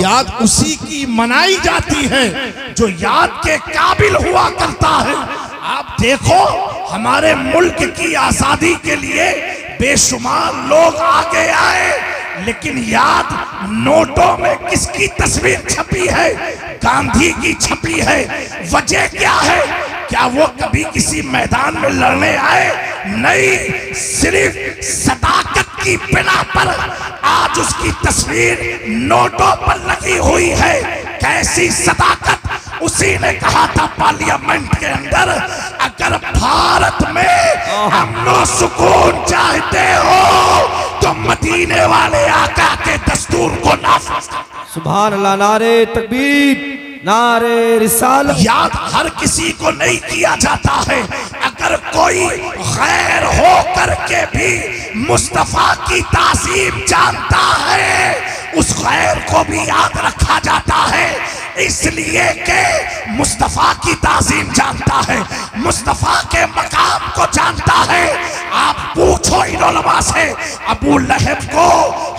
याद उसी की मनाई जाती है जो याद के काबिल हुआ करता है। आप देखो, हमारे मुल्क की आजादी के लिए बेशुमार लोग आगे आए, लेकिन याद नोटों में किसकी तस्वीर छपी है? गांधी की छपी है। वजह क्या है? क्या वो कभी किसी मैदान में लड़ने आए? नहीं, सिर्फ सदाकत की बिना पर आज उसकी तस्वीर नोटों पर लगी हुई है। कैसी सदाकत? उसी ने कहा था पार्लियामेंट के अंदर, अगर भारत में अमन सुकून चाहते हो तो मदीने वाले आका के दस्तूर को नाफिज करो। सुभान अल्लाह, नारे तकबीर, नारे रिसालत। याद हर किसी को नहीं किया जाता है। अगर कोई गैर हो करके भी मुस्तफा की ताज़ीम जानता है, उस गैर को भी याद रखा जाता है, इसलिए कि मुस्तफा की ताज़ीम जानता है, मुस्तफा के मकाम को जानता है। आप पूछो इन उलमा से, अबू लहब को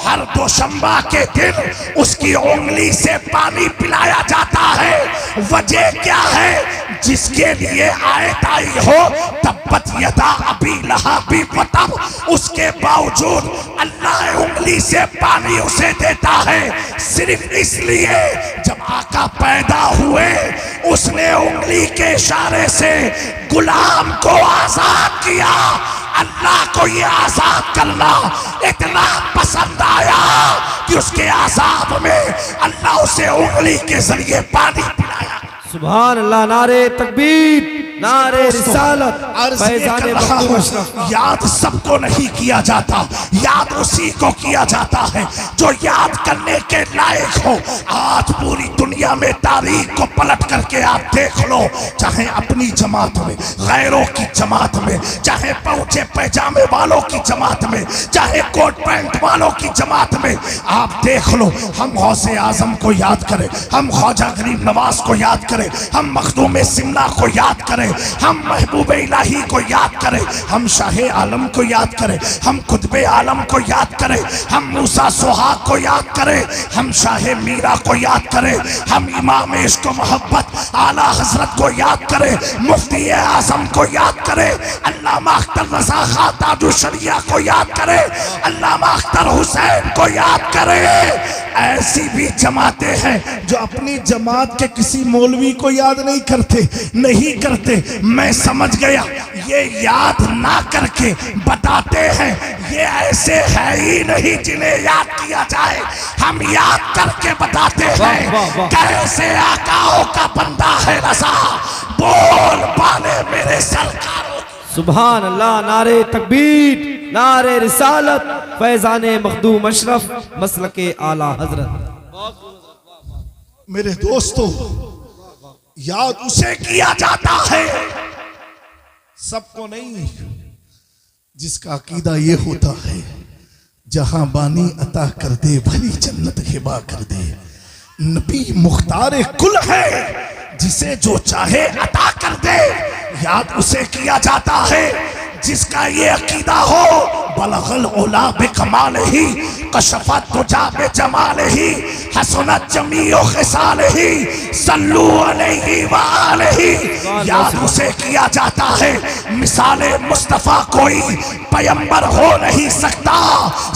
हर दोशंबा के दिन उसकी उंगली से पानी पिलाया जाता है। वजह क्या है? जिसके लिए आयत आई हो तब्बत यदा अबी लहबी वतब, उसके बावजूद अल्लाह उंगली से पानी उसे देता है। सिर्फ इसलिए जब आका पैदा हुए उसने उंगली के इशारे से गुलाम को आजाद किया। अल्लाह को ये आजाद करना इतना पसंद आया कि उसके आजाद में अल्लाह उसे उंगली के जरिए पानी पिलाया। सुभान अल्लाह, नारे तकबीर, नारे रिसालत। याद सबको नहीं किया जाता, याद उसी को किया जाता है जो याद करने के लायक हो। आज पूरी दुनिया में तारीख को पलट करके आप देख लो, चाहे अपनी जमात में, गैरों की जमात में, चाहे पहुंचे पैजामे वालों की जमात में, चाहे कोट पैंट वालों की जमात में, आप देख लो। हम गौसे आजम को याद करें, हम ख्वाजा गरीब नवाज को याद करें, हम मखदूम सिमला को याद करें, हम महबूब इलाही को याद करें, हम शाह आलम को याद करें, हम कुतुब आलम को याद करें, हम मूसा सुहाग को याद करें, हम शाह मीरा को याद करें, हम इमाम इश्क मोहब्बत आला हजरत को याद करें, मुफ्ती आजम को याद करें, अल्लामा अख्तर रजा खां ताजुल शरिया को याद करें, अल्लामा अख्तर हुसैन को याद करें। ऐसी भी जमातें हैं जो अपनी जमात के किसी मौलवी को याद नहीं करते। मैं समझ गया, ये याद ना करके बताते हैं ये ऐसे है ही नहीं जिन्हें याद किया जाए। हम याद करके बताते हैं कैसे आकाओं का बंदा है रज़ा, बोल पाले मेरे सरकारों। सुभान अल्लाह, नारे तकबीर, नारे रिसालत, फैजाने मखदूम अशरफ मसलके आला हजरत। मेरे दोस्तों, याद उसे किया जाता है, सबको नहीं, जिसका अकीदा ये होता है जहां बानी अता कर दे भली जन्नत हिबा कर दे। नबी मुख्तार कुल है, जिसे जो चाहे अता कर दे। याद उसे किया जाता है जिसका ये अकीदा हो, बलगल उला बिकमाल ही कशफत तुजा बिजमाल ही हसनत जमीओ खिसाल ही सल्लू अलैहि व आलिही। याद उसे किया जाता है, मिसाले मुस्तफा कोई पैगंबर हो नहीं सकता,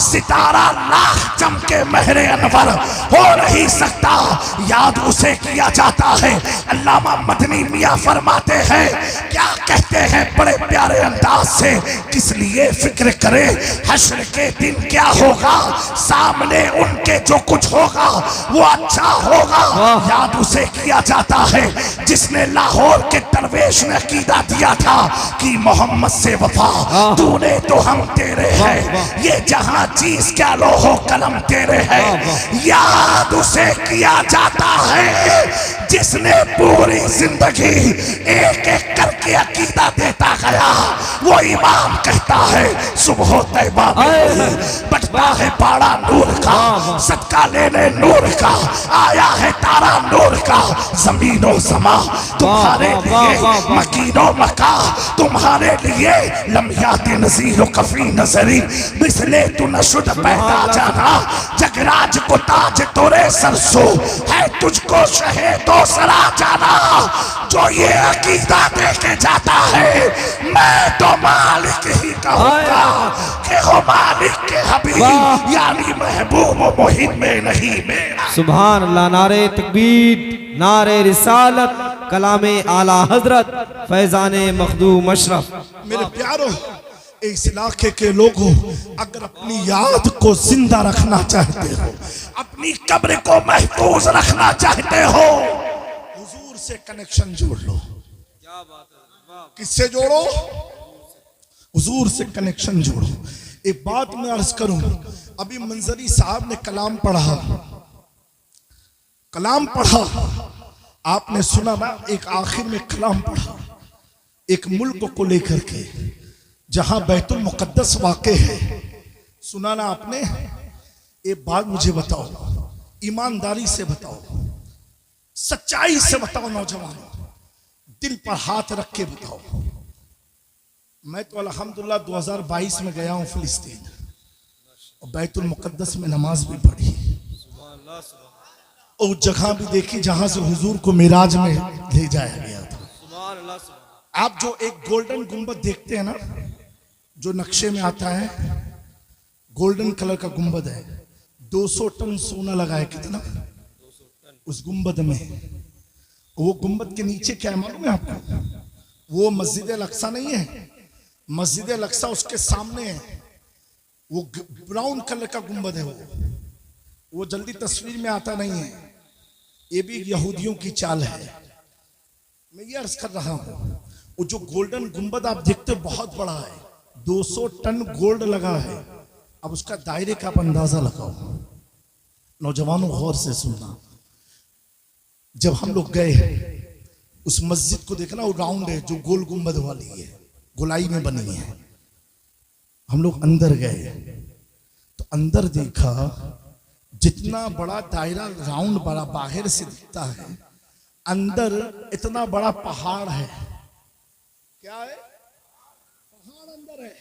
सितारा लाख चमके महरे अनवर हो नहीं सकता। याद उसे किया जाता है, अल्लामा मदनी मियां फरमाते हैं, क्या कहते हैं बड़े प्यारे अंदाज से, किस लिए फिक्र करे हश्र के दिन क्या होगा, सामने उनके जो कुछ होगा वो अच्छा होगा। याद उसे किया जाता है जिसने लाहौर के दरवेश ने अकीदा दिया था कि मोहम्मद से वफा तूने तो हम तेरे हैं, ये जहां चीज क्या लोहो कलम तेरे हैं। याद उसे किया जाता है जिसने पूरी जिंदगी एक एक करके अकीदा देता गया, वो इमाम कहता है सुबह तैबा में बटता है पाड़ा नूर का, सदका लेने नूर का आया है तारा नूर का। जमीनो समा तुम्हारे लिए मकीनो मका, तुम्हारे लिए लम्हियात नज़ीर कफी नजरी, मिसले तू नशुद पैदा जाना, जगराज को ताज तोरे सरसो है, तुझको शहीदों सरा जाना। जो ये अकीदा देके जाता है, मैं तो मालिक ही कहूँगा कि हो मालिक के हबीब, यानी महबूब मुहिम में नहीं मेरा। सुभान अल्लाह। नारे तकबीर, नारे रिसालत, कलामे आला हजरत, फैजाने मखदूम अशरफ। मेरे प्यारों, इस इलाके के लोगों, अगर अपनी याद को जिंदा रखना चाहते हो, अपनी कब्र को महफूज रखना चाहते हो, हुजूर से कनेक्शन जोड़ लो। किससे जोड़ो? हुजूर से कनेक्शन जोड़ो। एक बात मैं अर्ज करूं, अभी मंजरी साहब ने कलाम पढ़ा, आपने सुना ना, एक आखिर में कलाम पढ़ा एक मुल्क को लेकर के जहां बैतुल मुकद्दस वाक़े है। सुना ना आपने? एक बात मुझे बताओ, ईमानदारी से बताओ, सच्चाई से बताओ नौजवानों, दिल पर हाथ रख के बताओ। मैं तो अल्हम्दुलिल्लाह 2022 में गया हूं फिलिस्तीन, और बैतुल मुकद्दस में नमाज भी पढ़ी, और जगह भी देखी जहां से हुजूर को मिराज में ले जाया गया था। आप जो एक गोल्डन गुंबद देखते हैं ना, जो नक्शे में आता है, गोल्डन कलर का गुंबद है, 200 टन सोना लगा है। कितना? उस गुंबद में। वो गुंबद के नीचे क्या है मालूम है आपको? वो मस्जिद अल-अक्सा नहीं है, मस्जिद अल-अक्सा उसके सामने है। वो ब्राउन कलर का गुंबद है। वो जल्दी तस्वीर में आता नहीं है। ये भी यहूदियों की चाल है। मैं ये अर्ज कर रहा हूं, वो जो गोल्डन गुंबद आप देखते हो बहुत बड़ा है, 200 टन गोल्ड लगा है। अब उसका दायरे का आप अंदाजा लगाओ। नौजवानों गौर से सुनना, जब हम लोग गए उस मस्जिद को देखना, वो राउंड है, जो गोल गुंबद वाली है, गोलाई में बनी है। हम लोग अंदर गए तो अंदर देखा, जितना बड़ा दायरा राउंड बड़ा बाहर से दिखता है, अंदर इतना बड़ा पहाड़ है। क्या है? पहाड़ अंदर है,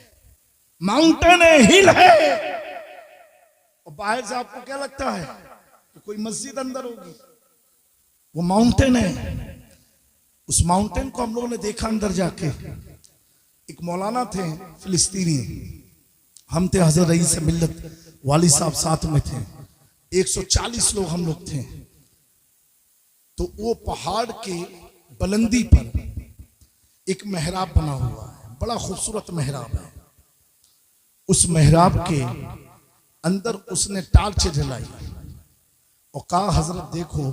माउंटेन है, हिल है। और बाहर से आपको क्या लगता है कि कोई मस्जिद अंदर होगी? वो माउंटेन है। उस माउंटेन को हम लोगों ने देखा अंदर जाके। एक मौलाना थे फिलिस्तीनी, हम थे हजरत रईस मिल्लत वाली साहब साथ में थे, 140 लोग हम लोग थे। तो वो पहाड़ के बुलंदी पर एक मेहराब बना हुआ है, बड़ा खूबसूरत मेहराब है। उस मेहराब के अंदर उसने टार्च जलाई और कहा, हजरत देखो,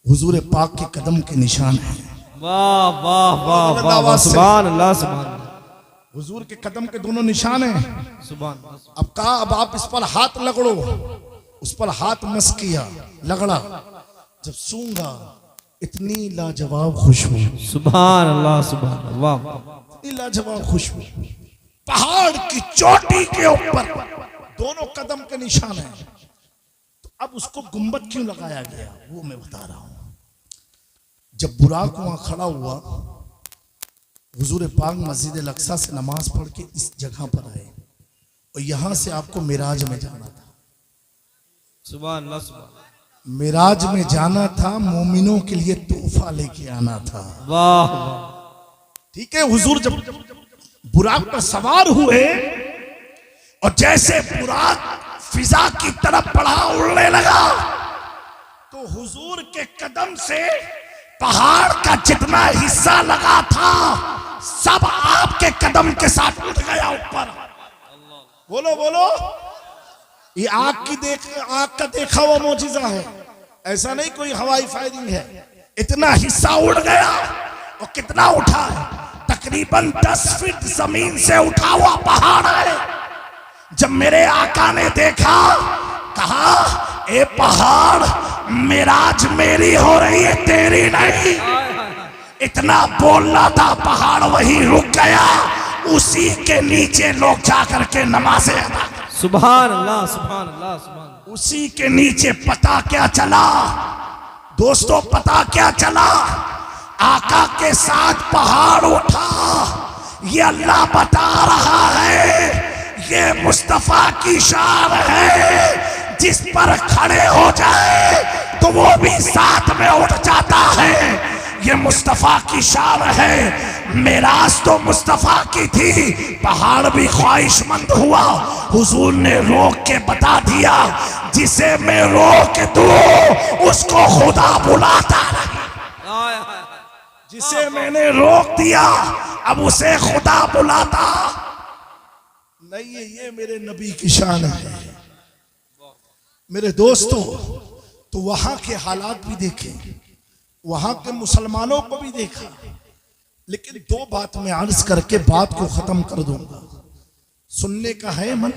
हुजूर पाक के कदम के निशान है। वाह वाह वाह वाह, सुभान अल्लाह, सुभान अल्लाह। हुजूर के कदम के दोनों निशान हैं। सुभान। अब कहा, अब आप इस पर हाथ लगड़ो। उस पर हाथ मस किया, लगड़ा। जब सूंघा, इतनी लाजवाब खुशबू। सुभान अल्लाह, सुभान अल्लाह, वाह। इतनी लाजवाब खुशबू। पहाड़ की चोटी के ऊपर दोनों कदम के निशान हैं। तो अब उसको गुंबद क्यों लगाया गया, वो मैं बता रहा हूं। जब बुराक वहां खड़ा हुआ, हुजूर पाक मस्जिद अल-अक्सा से नमाज पढ़ के इस जगह पर आए, और यहां से आपको मिराज में जाना था। सुभान अल्लाह, सुभान। मिराज में जाना था, मोमिनों के लिए तोहफा लेके आना था। वाह। ठीक है, हुजूर जब बुराक पर सवार हुए, और जैसे बुराक फिजा की तरफ बढ़ा, उड़ने लगा, तो हुजूर के कदम से पहाड़ का जितना हिस्सा लगा था, सब आपके कदम के साथ उठ गया ऊपर। बोलो बोलो, ये आग का देखा हुआ मौजिजा है। ऐसा नहीं कोई हवाई फायरिंग है। इतना हिस्सा उड़ गया। और कितना उठा है? तकरीबन 10 फीट जमीन से उठा हुआ पहाड़ है। जब मेरे आका ने देखा, कहा, ए पहाड़ मेराज मेरी हो रही है, तेरी नहीं। इतना बोलना था, पहाड़ वहीं रुक गया। उसी के नीचे लोग जाकर के नमाजें अदा करते। सुभान अल्लाह, सुभान अल्लाह, सुभान। उसी के नीचे पता क्या चला दोस्तों, पता क्या चला? आका के साथ पहाड़ उठा। ये अल्लाह बता रहा है, ये मुस्तफा की शान है। जिस पर खड़े हो जाए तो वो भी साथ में उठ जाता है। ये मुस्तफा की शान है। मेराज तो मुस्तफा की थी, पहाड़ भी ख्वाहिशमंद हुआ। हुजूर ने रोक के बता दिया, जिसे मैं रोक दूं उसको खुदा बुलाता नहीं। जिसे मैंने रोक दिया अब उसे खुदा बुलाता नहीं है। ये मेरे नबी की शान है। मेरे दोस्तों, तो वहां के हालात भी देखे, वहां के मुसलमानों को भी देखा, लेकिन दो बात मैं अर्ज करके बात को खत्म कर दूंगा। सुनने का है मन?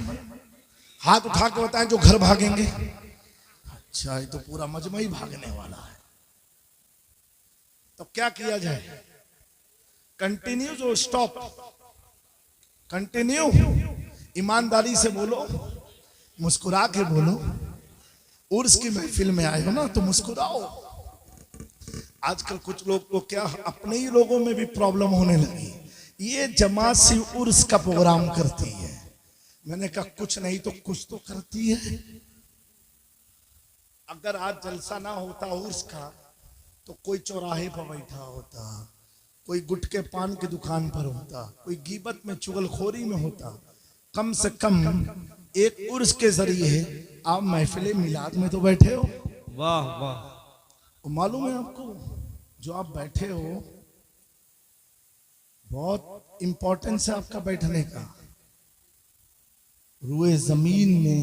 हाथ उठा के बताएं जो घर भागेंगे। अच्छा, ये तो पूरा मजमा ही भागने वाला है। तो क्या किया जाए? कंटिन्यू जो स्टॉप? कंटिन्यू। ईमानदारी से बोलो, मुस्कुरा के बोलो। उर्स की महफिल में आए हो ना तो मुस्कुराओ। आजकल कुछ लोग को क्या, अपने ही लोगों में भी प्रॉब्लम होने लगी। ये जमात सिर्फ उर्स का प्रोग्राम करती है। मैंने कहा कुछ नहीं तो कुछ तो करती है। अगर आज जलसा ना होता उर्स का तो कोई चौराहे पर बैठा होता, कोई गुटके पान की दुकान पर होता, कोई गीबत में चुगलखोरी में होता। कम से कम एक उर्स के जरिए आप महफिल मिलाद में तो बैठे हो। वाह वाह। मालूम है आपको, जो आप बैठे हो बहुत इंपॉर्टेंस है आपका बैठने का। रुए जमीन में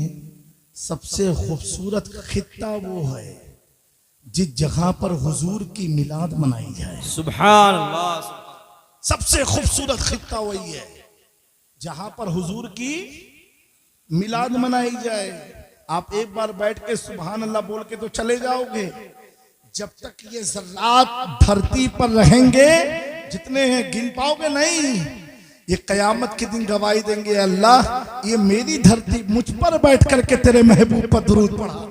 सबसे खूबसूरत खित्ता वो है जिस जगह पर हुजूर की मिलाद मनाई जाए। सुभान अल्लाह। सबसे खूबसूरत खित्ता वही है जहां पर हुजूर की मिलाद मनाई जाए। आप एक बार बैठ के सुभान अल्लाह बोल के तो चले जाओगे। जब तक ये ज़र्रात धरती पर रहेंगे, जितने हैं गिन पाओगे नहीं। ये कयामत के दिन गवाही देंगे, अल्लाह ये मेरी धरती, मुझ पर बैठ करके तेरे महबूब पर दुरूद पढ़ा।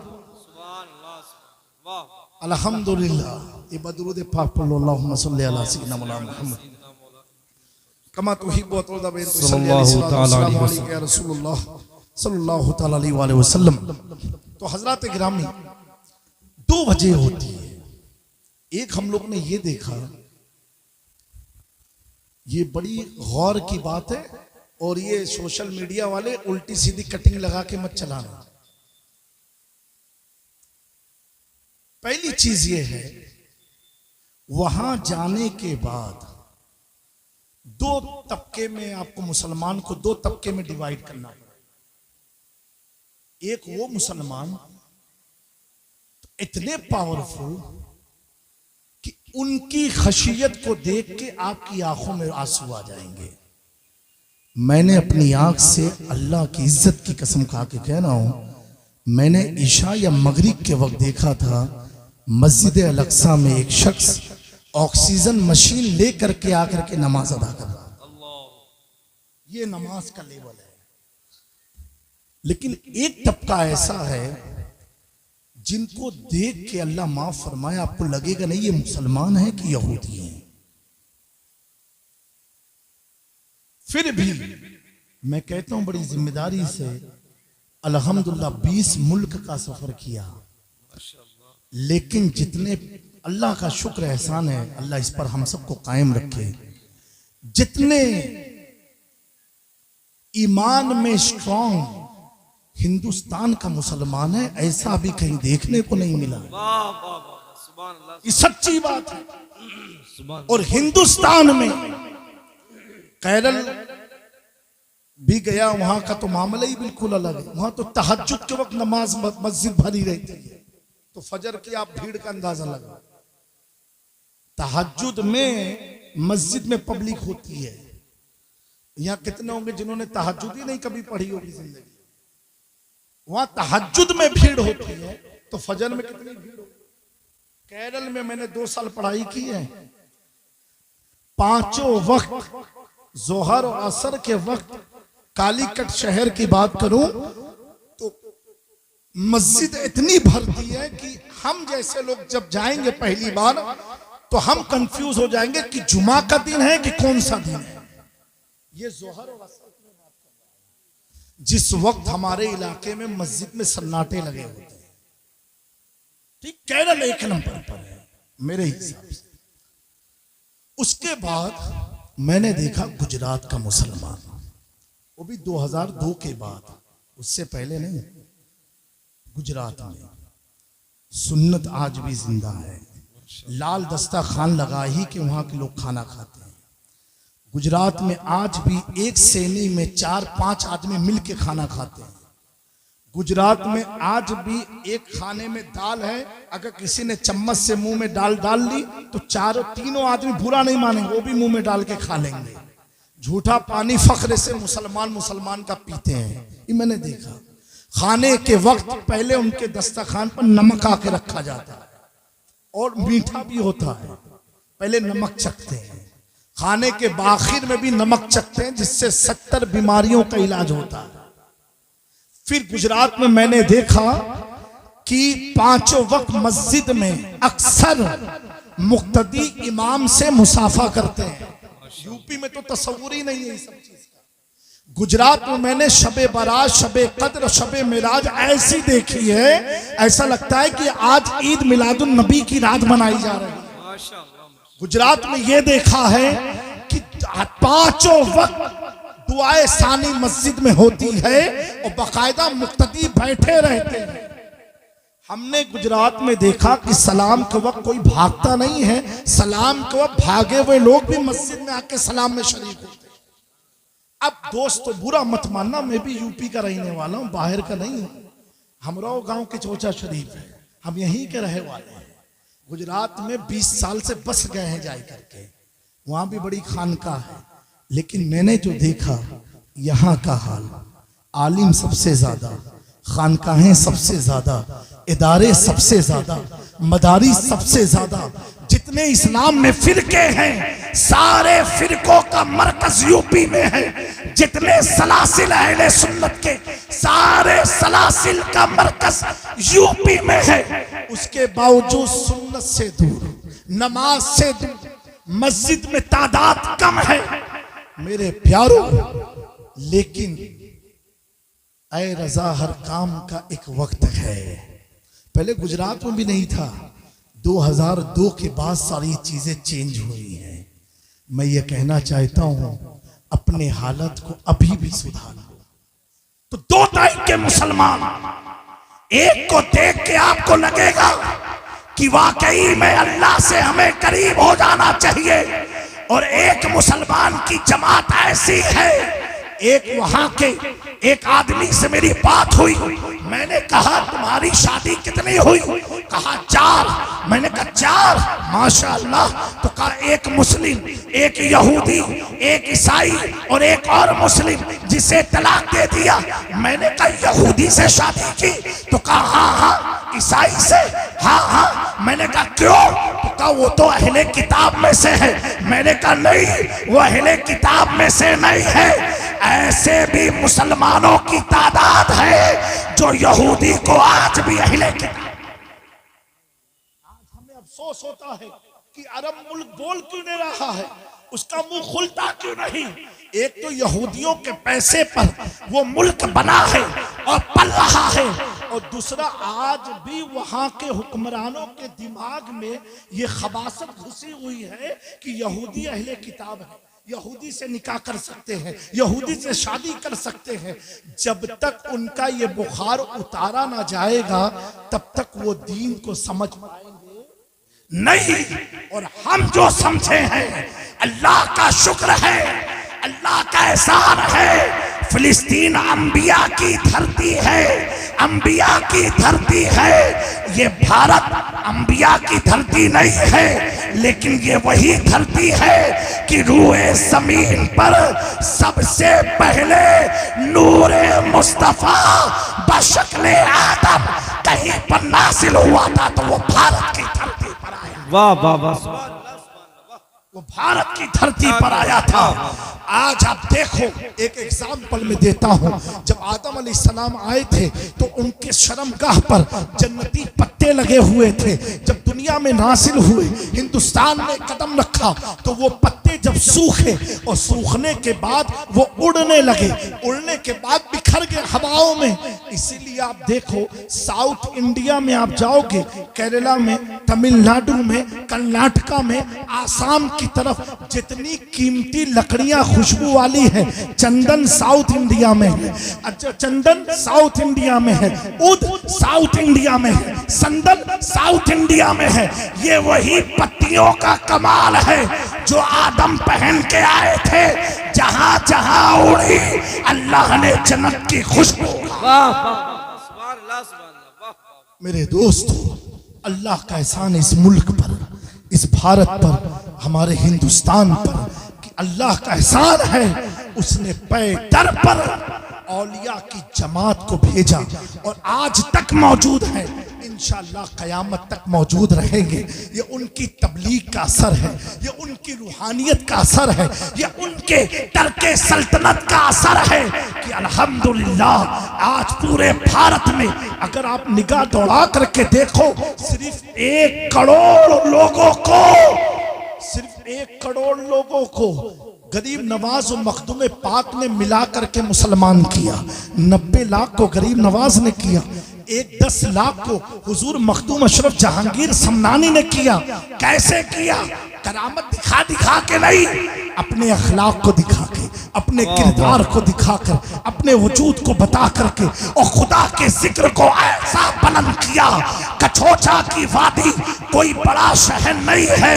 अल्हम्दुलिल्लाह। ये बदरूद पाक पढ़ लो, अल्लाहुम्मा सल्ली अला सय्यिदिना मुहम्मद कमा तुहिब्बु व तुर्दा बिन सल्लल्लाहु तआला अलैहि वसल्लम। तो हजरत गिरामी, दो वजह होती है। एक हम लोग ने ये देखा, ये बड़ी गौर की बात है, और ये सोशल मीडिया वाले उल्टी सीधी कटिंग लगा के मत चलाना। पहली चीज ये है, वहां जाने के बाद दो तबके में आपको, मुसलमान को दो तबके में डिवाइड करना पड़ा। एक वो मुसलमान इतने पावरफुल कि उनकी खशियत को देख के आपकी आंखों में आंसू आ जाएंगे। मैंने अपनी आंख से अल्लाह की इज्जत की कसम खा के कह रहा हूं, मैंने ईशा या मगरिब के वक्त देखा था मस्जिद अल-अक्सा में एक शख्स ऑक्सीजन मशीन लेकर के आकर के नमाज अदा कर रहा। ये नमाज का लेवल है। लेकिन एक तबका ऐसा है जिनको देख के अल्लाह माफ फरमाए, आपको लगेगा नहीं ये मुसलमान है कि यहूदी है। फिर भी मैं कहता हूं बड़ी जिम्मेदारी से, अल्हम्दुलिल्लाह 20 मुल्क का सफर किया, लेकिन जितने, अल्लाह का शुक्र एहसान है, अल्लाह इस पर हम सबको कायम रखे, जितने ईमान में स्ट्रांग हिंदुस्तान का मुसलमान है, ऐसा भी कहीं देखने को नहीं मिला। ये सच्ची बात है। और हिंदुस्तान में केरल भी गया, वहां का तो मामला ही बिल्कुल अलग है। वहां तो तहज्जुद के वक्त नमाज मस्जिद भरी रहती है, तो फजर की आप भीड़ का अंदाजा लगा। तहज्जुद में मस्जिद में पब्लिक होती है। यहां कितने होंगे जिन्होंने तहज्जुद ही नहीं कभी पढ़ी होगी जिंदगी। वहां तहज्जुद में भीड़ होती है, तो फजर में कितनी भीड़ होगी। केरल में मैंने 2 साल पढ़ाई की है। 5 वक्त जोहर और असर के वक्त कालीकट शहर की बात करूं तो मस्जिद इतनी भरती है कि हम जैसे लोग जब जाएंगे पहली बार तो हम कंफ्यूज हो जाएंगे कि जुमा का दिन है कि कौन सा दिन है। ये जोहर और असर की बात कर रहा है, जिस वक्त हमारे इलाके में मस्जिद में सन्नाटे लगे होते हैं। ठीक, केरल 1 नंबर पर है मेरे हिसाब से। उसके बाद मैंने देखा गुजरात का मुसलमान, वो भी 2002 के बाद, उससे पहले नहीं। गुजरात में सुन्नत आज भी जिंदा है। लाल दस्ता खान लगा ही कि वहां के लोग खाना खाते हैं। गुजरात में आज भी एक सेनी में 4-5 आदमी मिलके खाना खाते हैं। गुजरात में आज भी एक खाने में दाल है, अगर किसी ने चम्मच से मुंह में दाल डाल ली तो तीनों आदमी बुरा नहीं मानेंगे, वो भी मुंह में डाल के खा लेंगे। झूठा पानी फख्र से मुसलमान का पीते हैं, ये मैंने देखा। खाने के वक्त पहले उनके दस्तरखान पर नमक आके रखा जाता है और मीठा भी होता है। पहले नमक चखते हैं, खाने के आखिर में भी नमक चखते हैं, जिससे 70 बीमारियों का इलाज होता है। फिर गुजरात में मैंने देखा कि 5 वक्त मस्जिद में अक्सर मुक्तदी इमाम से मुसाफा करते हैं। यूपी में तो तस्वुर ही नहीं है इस सब चीज का। गुजरात में मैंने शबे बारात, शबे कद्र, शबे मिराज ऐसी देखी है, ऐसा लगता है कि आज ईद मिलादुन नबी की रात मनाई जा रही है। गुजरात में यह देखा है कि 5 वक्त दुआए सानी मस्जिद में होती है और बाकायदा मुक्तदी बैठे रहते हैं। हमने गुजरात में देखा कि सलाम के वक्त कोई भागता नहीं है, सलाम के वक्त भागे हुए लोग भी मस्जिद में आके सलाम में शरीक होते हैं। अब दोस्त तो बुरा मत मानना, मैं भी यूपी का रहने वाला हूँ, बाहर का नहीं हूँ। हमराव गांव के चौचा शरीफ है, हम यहीं के रहे वाले हैं। गुजरात में 20 साल से बस गए हैं जाए करके, वहां भी बड़ी खानका है। लेकिन मैंने जो देखा यहाँ का हाल, आलिम सबसे ज्यादा, खानकाहें सबसे ज्यादा, इदारे सबसे ज्यादा, मदारिस सबसे ज्यादा, जितने इस्लाम में फिरके हैं सारे फिरकों का मरकज यूपी में है। जितने सलासिल अहले सुन्नत के सारे सलासिल का मरकज यूपी में है। उसके बावजूद सुन्नत से दूर, नमाज से दूर, मस्जिद में तादाद कम है मेरे प्यारों। लेकिन ऐ रजा हर काम का एक वक्त है। पहले गुजरात में भी नहीं था, 2002 के बाद सारी चीजें चेंज हुई हैं। मैं ये कहना चाहता हूं अपने हालत को अभी भी सुधार लो। तो 2 टाइप के मुसलमान, एक को देख के आपको लगेगा कि वाकई में अल्लाह से हमें करीब हो जाना चाहिए, और एक मुसलमान की जमात ऐसी है। एक वहां के एक आदमी से मेरी बात हुई, मैंने कहा तुम्हारी शादी कितनी हुई? कहा 4। मैंने कहा 4, माशाअल्लाह। तो कहा एक मुस्लिम, एक यहूदी, एक ईसाई और एक और मुस्लिम, जिसे तलाक दे दिया। मैंने कहा यहूदी से शादी की? तो कहा हाँ। ईसाई से? हाँ। मैंने कहा क्यों? तो कहा वो तो अहले किताब में से है। मैंने कहा नहीं, वो अहले किताब में से नहीं है। ऐसे भी मुसलमानों की तादाद है जो यहूदी को आज भी अहले किताब। आज हमें अफसोस होता है कि अरब मुल्क बोल क्यों नहीं रहा है, उसका मुंह खुलता क्यों नहीं। एक तो यहूदियों के पैसे पर वो मुल्क बना है और पल रहा है, और दूसरा आज भी वहां के हुक्मरानों के दिमाग में ये खबासत घुसी हुई है कि यहूदी अहले किताब है, यहूदी से निकाह कर सकते हैं, यहूदी से शादी कर सकते हैं। जब तक उनका ये बुखार उतारा ना जाएगा तब तक वो दीन को समझ पाएंगे नहीं। और हम जो समझे हैं, अल्लाह का शुक्र है, अल्लाह का एहसान है, फिलिस्तीन अंबिया की धरती है, अंबिया की धरती है। ये भारत अंबिया की धरती नहीं है, लेकिन ये वही धरती है कि रूए जमीन पर सबसे पहले नूरे मुस्तफा बशक्ले आदम कहीं पर नासिल हुआ था, तो वो भारत की धरती पर वाह वाह वाह, वो भारत की धरती पर आया था। आज आप देखो, एक एग्जाम्पल में देता हूं, जब आदम अलैहिस्सलाम आए थे तो उनके शर्मगाह पर जन्नती पत्ते लगे हुए थे। जब दुनिया में नासिल हुए, हिंदुस्तान में कदम रखा तो वो पत्ते जब सूखे और सूखने के बाद वो उड़ने लगे, उड़ने के बाद बिखर गए हवाओं में। इसीलिए आप देखो, साउथ इंडिया में आप जाओगे, केरला में, तमिलनाडु में, कर्नाटका में, आसाम की तरफ जितनी कीमती लकड़ियां खुशबू वाली है, चंदन साउथ इंडिया में है। अच्छा, चंदन साउथ इंडिया में है, उद साउथ इंडिया में है, संदल साउथ इंडिया में है। ये वही पत्तियों का कमाल है जो आदम पहन के आए थे। जहां जहां उड़ी, अल्लाह ने जन्नत की खुशबू। मेरे दोस्तों, अल्लाह का एहसान इस मुल्क पर, इस भारत पर, हमारे हिंदुस्तान पर, कि अल्लाह का एहसान है, उसने पैदर पर औलिया की जमात को भेजा और आज तक मौजूद है, इंशाअल्लाह क़यामत तक मौजूद रहेंगे। ये उनकी तबलीग का असर है, ये उनकी रूहानियत का असर है, ये उनके तर्के सल्तनत का असर है कि अल्हम्दुलिल्लाह आज पूरे भारत में अगर आप निगाह दौड़ा करके देखो, सिर्फ 1 करोड़ लोगों को, सिर्फ 1 करोड़ लोगों को गरीब नवाज और मखदूम पाक ने मिला करके मुसलमान किया। 90 लाख को गरीब नवाज ने किया, 10 लाख को हुजूर मखदूम अशरफ जहांगीर समनानी ने किया। कैसे किया? करामत दिखा दिखा के नहीं, अपने अखलाक को दिखा के, अपने किरदार को दिखाकर, अपने वजूद को बता करके, और खुदा के जिक्र को ऐसा बुलंद किया। कछोचा की वादी कोई बड़ा शहर नहीं है,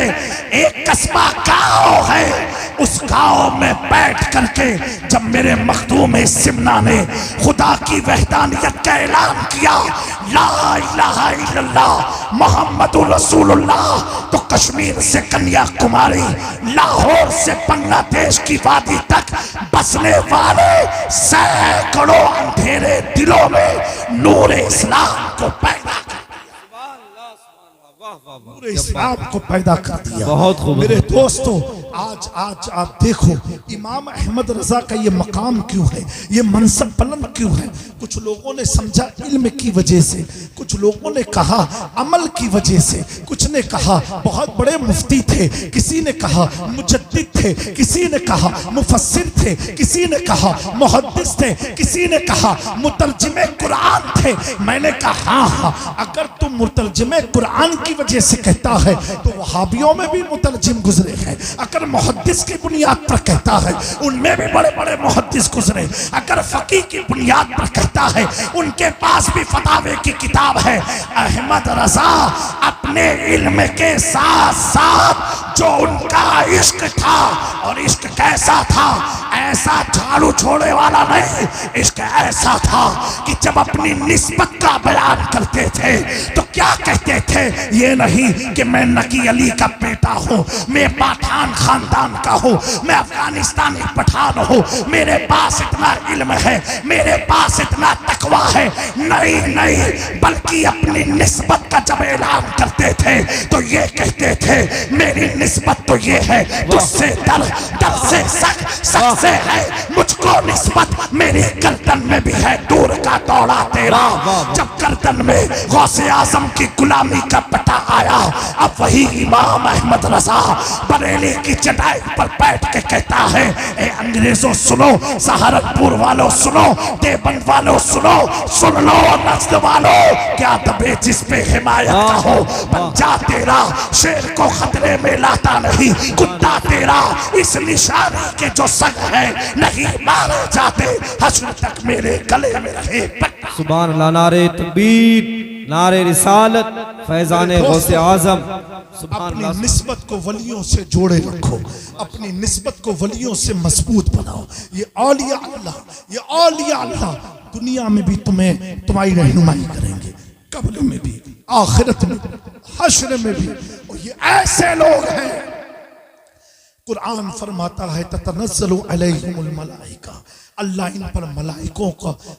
एक कस्बा गाँव है। उस गाँव में बैठ करके जब मेरे मखदूम सिमना ने खुदा की वहदानियत का ऐलान किया, ला इलाहा इल्लल्लाह मुहम्मदुर रसूलुल्लाह, तो कश्मीर से कन्याकुमारी, लाहौर से बांग्लादेश की वादी तक बसने वाले सैकड़ों अंधेरे दिलों में नूर इस्लाम को पैदा कर पूरे इस्लाम को पैदा कर दिया। बहुत खूब। मेरे दोस्तों, आज आप देखो, इमाम अहमद रजा का ये मकाम क्यों है, ये मनसब बुलंद क्यों है? कुछ लोगों ने समझा इल्म की वजह से, कुछ लोगों ने कहा अमल की वजह से, कुछ ने कहा बहुत बड़े मुफ्ती थे, किसी ने कहा मुजद्दिद थे, किसी ने कहा मुफस्सिर थे, किसी ने कहा मुहद्दिस थे, किसी ने कहा मुतर्जिमे कुरान थे। मैंने कहा हाँ, अगर तुम मुतर्जिमे कुरान की वजह से कहता है तो वहाबियों में भी मुतर्जिम गुजरे हैं। अगर मुहद्दिस की बुनियाद पर कहता है, उनमें भी बड़े बड़े मुहद्दिस गुजरे। अगर फकीह की बुनियाद पर कहता है, उनके पास भी फतावे की किताब है। अहमद रजा अपने इल्म के साथ साथ जो उनका इश्क था, और इश्क कैसा था, ऐसा झाड़ू छोड़ने वाला नहीं, इश्क ऐसा था कि जब अपनी निस्बत का बयान करते थे तो क्या कहते थे? ये नहीं कि मैं नकी अली का बेटा हूँ, मैं पठान खानदान का हूँ, मैं अफगानिस्तानी पठान हूँ, मेरे पास इतना इल्म है, मेरे पास इतना तकवा है। नहीं नहीं, बल्कि अपनी निस्बत का जब ऐलान करते थे तो ये कहते थे, मेरी निस्बत तो ये है, तुझसे दर, दर से सक, सक से है मुझको निस्बत, मेरी गर्दन में भी है दूर का दौड़ा तेरा। जब गर्दन में गौसे आजम की गुलामी का पटा आया, अब वही इमाम अहमद रजा बरेली की चटाई पर बैठ के कहता है, ए अंग्रेजों सुनो, सहारनपुर वालों सुनो, देवबंद वालों सुनो, सुन लो नस्द वालों, क्या दबे जिस पे हिमायत का हो, पंजा तेरा शेर को खतरे में लाता नहीं, कुत्ता तेरा इस निशानी के जो संग है नहीं मारे जाते, हश्र तक मेरे गले में रहे। सुभान अल्लाह, नारे तकबीर, नारे रिसालत, फैजाने गौसे आजम। अपनी निस्बत को वलियों से जोड़े रखो, अपनी निस्बत को वलियों से मजबूत बनाओ। ये औलिया अल्लाह, ये औलिया अल्लाह दुनिया में भी तुम्हारी रहनुमाई करेंगे, कब्र में भी, आखिरत में, हश्र में भी। और ये ऐसे लोग हैं, कुरान फरमाता है ततनज़्ज़लु अलैहिमुल मलाइका, अल्लाह इन पर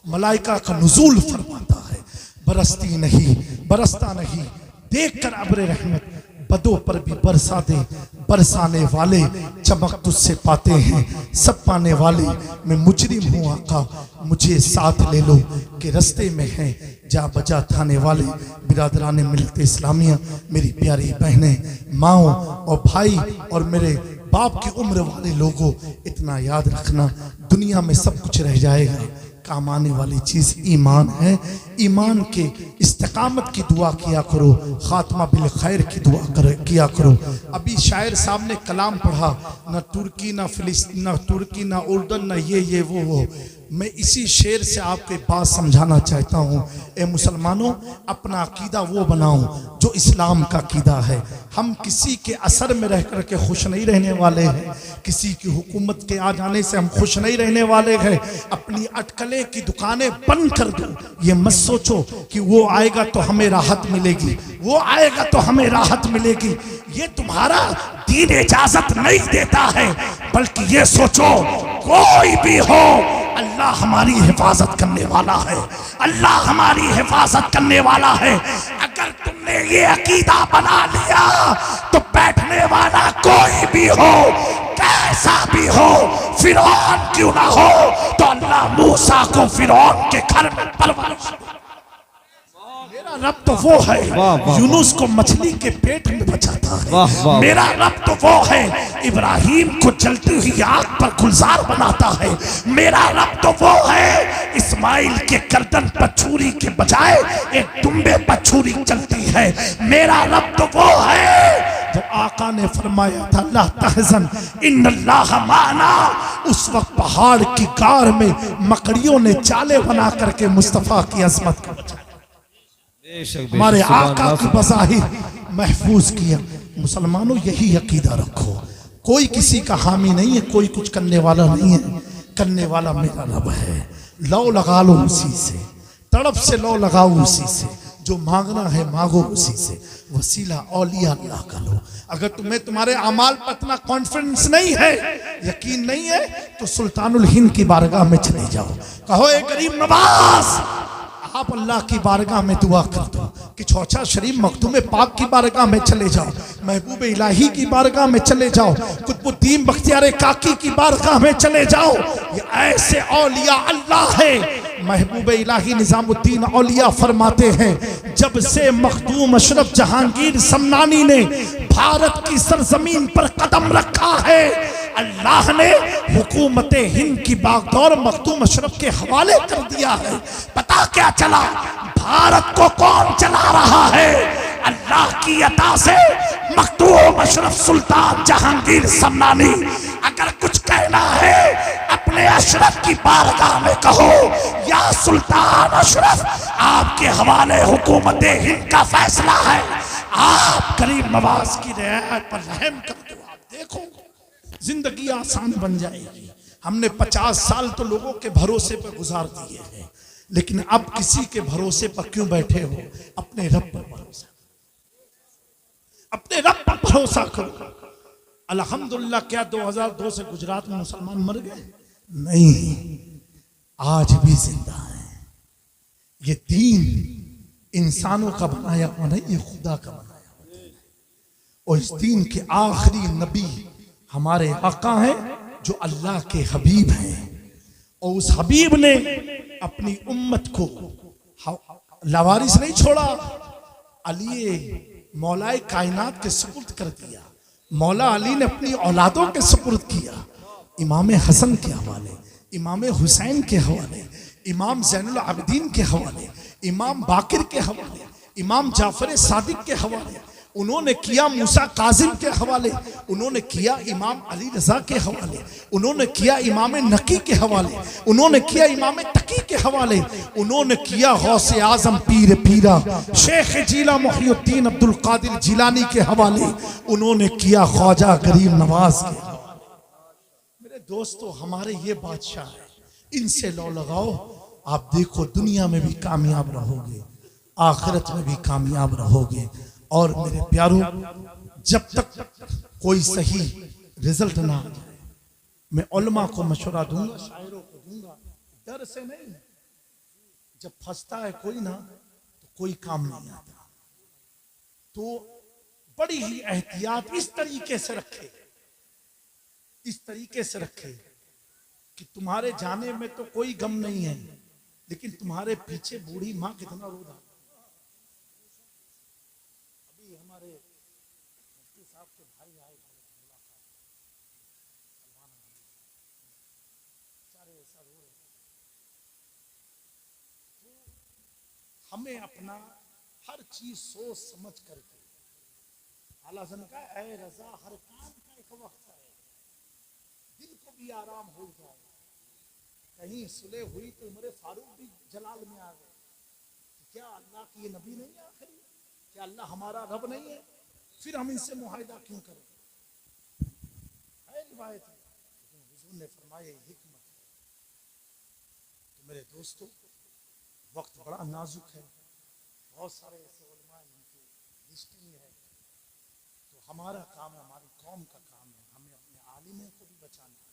मलाइका का नुज़ूल फरमाता है। बरसती नहीं, बरसता नहीं, देख कर अब्र रहमत, बदों पर भी बरसा दे, बरसाने वाले चमक तुझसे पाते हैं सब पाने वाले। मैं मुजरिम हूँ आका, मुझे साथ ले लो कि रस्ते में है जा बजा थाने वाले। बिरादरान मिलते इस्लामिया, मेरी प्यारी बहनें, माओ और भाई और मेरे बाप की उम्र वाले लोगों, इतना याद रखना दुनिया में सब कुछ रह जाएगा, काम आने वाली चीज ईमान है। ईमान के इस्तिकामत की दुआ किया करो, खात्मा बिल खैर की दुआ किया करो। अभी शायर साहब ने कलाम पढ़ा, ना तुर्की ना फिलिस्तीन ना तुर्की ना उर्दन ना ये वो। मैं इसी शेर से आपको बात समझाना चाहता हूँ। ए मुसलमानों, अपना अकीदा वो बनाओ जो इस्लाम का अकीदा है। हम किसी के असर में रह कर के खुश नहीं रहने वाले हैं, किसी की हुकूमत के आ जाने से हम खुश नहीं रहने वाले हैं। अपनी अटकले की दुकानें बंद कर दो, ये मत सोचो कि वो आएगा तो हमें राहत मिलेगी, वो आएगा तो हमें राहत मिलेगी। ये तुम्हारा दीन इजाजत नहीं देता है, बल्कि ये सोचो कोई भी हो अल्लाह हमारी हिफाजत करने वाला है, अल्लाह हमारी हिफाजत करने वाला है। अगर तुमने ये अकीदा बना लिया तो बैठने वाला कोई भी हो, कैसा भी हो, फिरौन क्यों ना हो, तो अल्लाह मूसा को फिरौन के घर में परवरिश। मेरा रब तो वो है यूनुस को मछली के पेट में बचाता है। मेरा रब तो वो है इब्राहिम को जलती हुई आग पर गुलजार बनाता है। मेरा रब तो वो है इस्माइल के गर्दन पर छुरी के बजाय एक दुम्बे पर छुरी चलती है। मेरा रब तो वो है जब आका ने फरमाया था ला तहज़न इन्नल्लाह माना, उस वक्त पहाड़ की गार में मकड़ियों ने चाले बना करके मुस्तफा की अजमत को बचाया, हमारे आका की बज़ाहिर महफूज किया। मुसलमानों, यही अकीदा रखो। कोई किसी का हामी नहीं है, कोई कुछ करने वाला नहीं है, करने वाला मेरा रब है। लो लगा लो उसी से, तड़प से लो लगाओ उसी से, जो मांगना है मांगो उसी से, वसीला औलिया अल्लाह का लो। अगर तुम्हें तुम्हारे अमाल पर इतना कॉन्फिडेंस नहीं है, यकीन नहीं है, तो सुल्तानुल हिंद की बारगाह में चले जाओ, कहो ए गरीब नवाज, आप अल्लाह की बारगाह में दुआ कर दो। कि चौचा शरीफ मखदूम पाक की बारगाह में चले जाओ, महबूब इलाही की बारगाह में चले जाओ, कुतुबुद्दीन बख्तियार काकी की बारगाह में चले जाओ। ये ऐसे औलिया अल्लाह है। महबूब इलाही निजामुद्दीन औलिया फरमाते हैं, जब से मखदूम अशरफ जहांगीर समनानी ने भारत की सरजमीन पर कदम रखा है, अल्लाह ने हुकूमत हिंद की बागडोर मखदूम अशरफ के हवाले कर दिया है। पता क्या चला? भारत को कौन चला रहा है? अल्लाह की अता से मखदूम अशरफ सुल्तान जहांगीर समनानी। अगर कुछ कहना है अपने अशरफ की बारगाह में कहो, या सुल्तान अशरफ, आपके हवाले हुकूमत हिंद का फैसला है, आप गरीब नवाज की रियायत पर रहम कर दो। आप देखो जिंदगी आसान बन जाएगी। हमने 50 साल तो लोगों के भरोसे पर गुजार दिए हैं, लेकिन अब किसी के भरोसे पर क्यों बैठे हो? अपने रब पर भरोसा, अपने रब पर भरोसा करो। अल्हम्दुलिल्लाह, क्या 2002 से गुजरात में मुसलमान मर गए? नहीं, आज भी जिंदा है। ये दीन इंसानों का बनाया हुआ नहीं, ये खुदा का बनाया हुआ है। और इस दीन के आखिरी नबी हमारे आका हैं, जो अल्लाह के हबीब हैं। और उस हबीब ने अपनी उम्मत को लावारिस नहीं छोड़ा, अली मौलाए कायनात के सुपुर्द कर दिया। मौला अली ने अपनी औलादों के सुपुर्द किया, इमाम हसन के हवाले, इमाम हुसैन के हवाले, इमाम ज़ैनुल आबिदीन के हवाले, इमाम बाकिर के हवाले, इमाम जाफर सादिक के हवाले। उन्होंने किया मूसा काजिम के हवाले, उन्होंने किया इमाम अली रजा के हवाले, उन्होंने किया इमाम नकी के हवाले, उन्होंने किया इमाम तकी के हवाले, उन्होंने किया गौसे आजम पीर पीरा शेख जीला मुहियुद्दीन अब्दुल कादिर जिलानी के हवाले, उन्होंने किया ख्वाजा गरीब नवाज के हवाले। मेरे दोस्तों, हमारे ये बादशाह है, इनसे लो लगाओ, आप देखो दुनिया में भी कामयाब रहोगे, आखिरत में भी कामयाब रहोगे। और मेरे प्यारों, जब तक कोई सही रिजल्ट ना आ जाए, मैं उलमा को मशवरा दूंगा, शायरों को दूंगा, डर से नहीं। जब फंसता है कोई ना, तो कोई काम नहीं आता। तो बड़ी ही एहतियात इस तरीके से रखे, इस तरीके से रखे कि तुम्हारे जाने में तो कोई गम नहीं है, लेकिन तुम्हारे पीछे बूढ़ी माँ कितना रो रहा। अभी हमारे मुफ्ती साहब के भाई आए सारे ऐसा रो रहे। हमें अपना हर चीज सोच समझ करके, आला हसन का ऐ रजा हर काम का एक वक्त है, दिल को भी आराम हो जाए। कहीं सुलह हुई तो उमर फारूक भी जलाल में आ गए, क्या अल्लाह की ये नबी नहीं है आखिरी, क्या अल्लाह हमारा रब नहीं है, फिर हम इनसे मुआहिदा क्यों करें। है रिवायत है, लेकिन हुजूर ने फरमाया हिकमत है। तो मेरे दोस्तों, वक्त बड़ा नाजुक है, बहुत सारे ऐसे उलमा जिनकी लिस्ट नहीं है, तो हमारा काम है, हमारी कौम का काम है, हमें अपने आलिमों को भी बचाना है,